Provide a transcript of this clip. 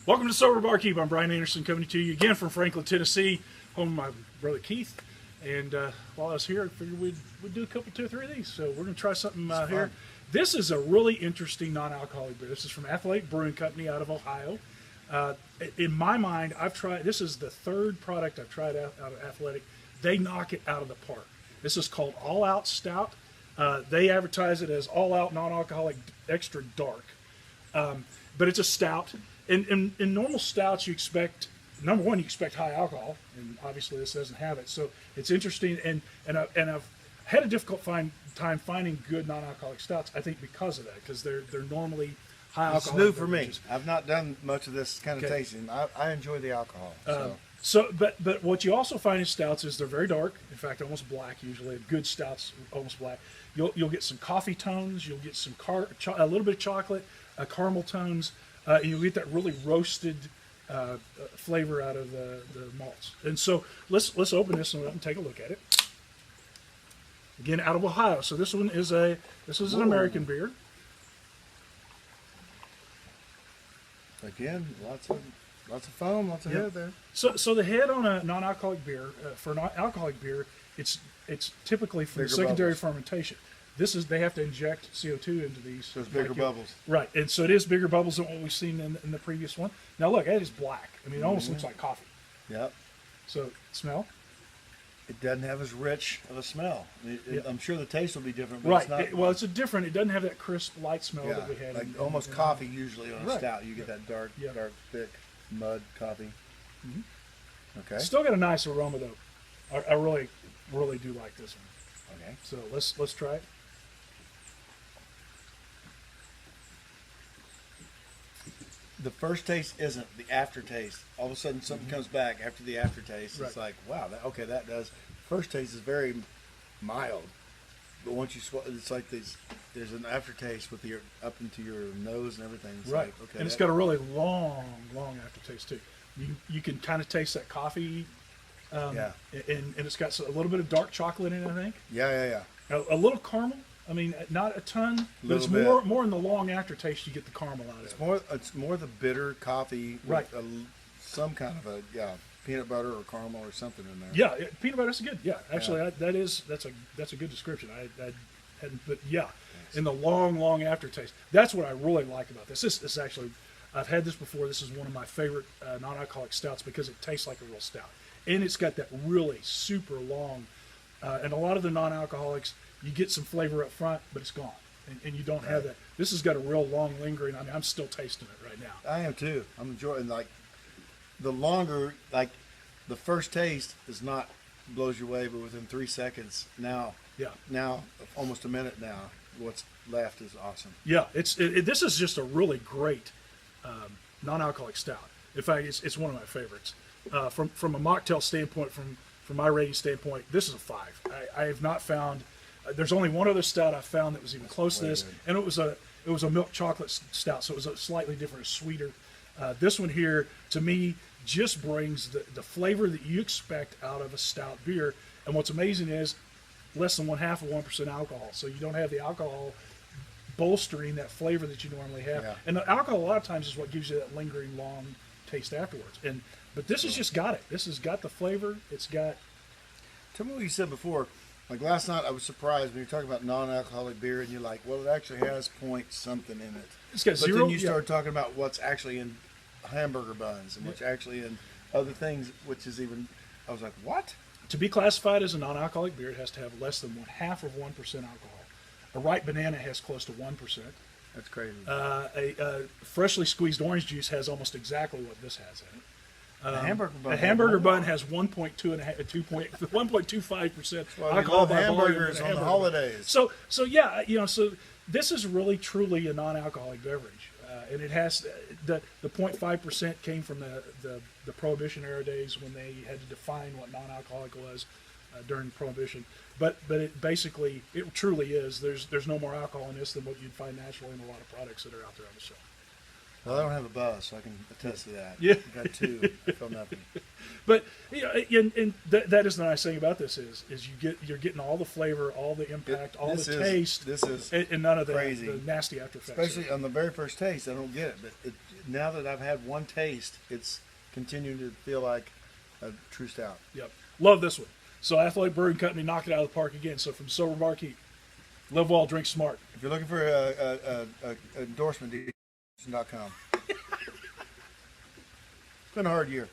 Welcome to Sober Barkeep. I'm Brian Anderson coming to you again from Franklin, Tennessee, home of my brother Keith. And while I was here, I figured we'd do a couple, 2 or 3 of these. So we're going to try something here. This is a really interesting non-alcoholic beer. This is from Athletic Brewing Company out of Ohio. In my mind, this is the 3rd product I've tried out of Athletic. They knock it out of the park. This is called All Out Stout. They advertise it as All Out Non-Alcoholic Extra Dark. But it's a stout. In normal stouts, you expect, number one, you expect high alcohol, and obviously this doesn't have it. So it's interesting, and I've had a difficult time finding good non-alcoholic stouts. I think because of that, because they're normally high alcohol. It's new for me. I've not done much of this kind of tasting. I enjoy the alcohol. But what you also find in stouts is they're very dark. In fact, almost black usually. Good stouts almost black. You'll get some coffee tones. You'll get some a little bit of chocolate, caramel tones. And you'll get that really roasted flavor out of the malts. And so let's open this one up and take a look at it. Again, out of Ohio. So this one is an American beer. Again, lots of foam, lots of head there. So the head on a non-alcoholic beer, for an alcoholic beer, it's typically from secondary fermentation. They have to inject CO2 into these. So it's bigger bubbles. Right, and so it is bigger bubbles than what we've seen in the previous one. Now look, that is black. I mean, it almost looks like coffee. Yep. So smell. It doesn't have as rich of a smell. I'm sure the taste will be different. But Right. It's not, It doesn't have that crisp, light smell that we had. Like almost coffee usually on a stout. You get that dark, thick mud coffee. Mm-hmm. Okay. Still got a nice aroma though. I really, really do like this one. Okay. So let's try it. The first taste isn't the aftertaste. All of a sudden, something comes back after the aftertaste. It's like, wow, that does. First taste is very mild, but once you swallow, it's like there's an aftertaste with your up into your nose and everything. It's right. Like, okay, and it's got a really long aftertaste too. You can kind of taste that coffee. And it's got a little bit of dark chocolate in it, I think. Yeah. A little caramel. I mean, not a ton, but it's more in the long aftertaste. You get the caramel out of it. It's more the bitter coffee, right? With some kind of peanut butter or caramel or something in there. Yeah, peanut butter is good. Yeah, actually, that's a good description. I hadn't, but yeah, in the long aftertaste. That's what I really like about this. This actually, I've had this before. This is one of my favorite non-alcoholic stouts because it tastes like a real stout, and it's got that really super long. And a lot of the non-alcoholics, you get some flavor up front, but it's gone, and you don't have that. This has got a real long lingering. I mean, I'm still tasting it right now. I am too. I'm enjoying the longer, the first taste is not blows you away, but within 3 seconds now, almost a minute now, what's left is awesome. Yeah, this is just a really great non-alcoholic stout. In fact, it's one of my favorites. From a mocktail standpoint, from my rating standpoint, this is a 5. I have not found. There's only one other stout I found that was even close to this, and it was a milk chocolate stout, so it was a slightly different, sweeter. This one here, to me, just brings the flavor that you expect out of a stout beer. And what's amazing is less than 1/2 of 1% alcohol, so you don't have the alcohol bolstering that flavor that you normally have. Yeah. And the alcohol a lot of times is what gives you that lingering long taste afterwards. But this has just got it. This has got the flavor. It's got. Tell me what you said before. Like last night, I was surprised when you're talking about non-alcoholic beer, and you're like, "Well, it actually has point something in it." It's got zero. But then you started talking about what's actually in hamburger buns and what's actually in other things, which is even. I was like, "What?" To be classified as a non-alcoholic beer, it has to have less than 1/2 of 1% alcohol. A ripe banana has close to 1%. That's crazy. A freshly squeezed orange juice has almost exactly what this has in it. A hamburger bun has 1.25% alcohol by hamburgers on the holidays. So this is really truly a non-alcoholic beverage, and it has the 0.5% came from the Prohibition era days when they had to define what non-alcoholic was during Prohibition. But it basically it truly is. There's no more alcohol in this than what you'd find naturally in a lot of products that are out there on the shelf. Well, I don't have a buzz, so I can attest to that. Yeah. I got two. I feel nothing. But you know, and that is the nice thing about this is you're getting all the flavor, all the impact, all the taste. This is and none of crazy. the nasty after effects. Especially on the very first taste, I don't get it. But now that I've had one taste, it's continuing to feel like a true stout. Yep. Love this one. So Athletic Brewing Company knocked it out of the park again. So from Sober Barkeep, live well, drink smart. If you're looking for a endorsement, .com. It's been a hard year.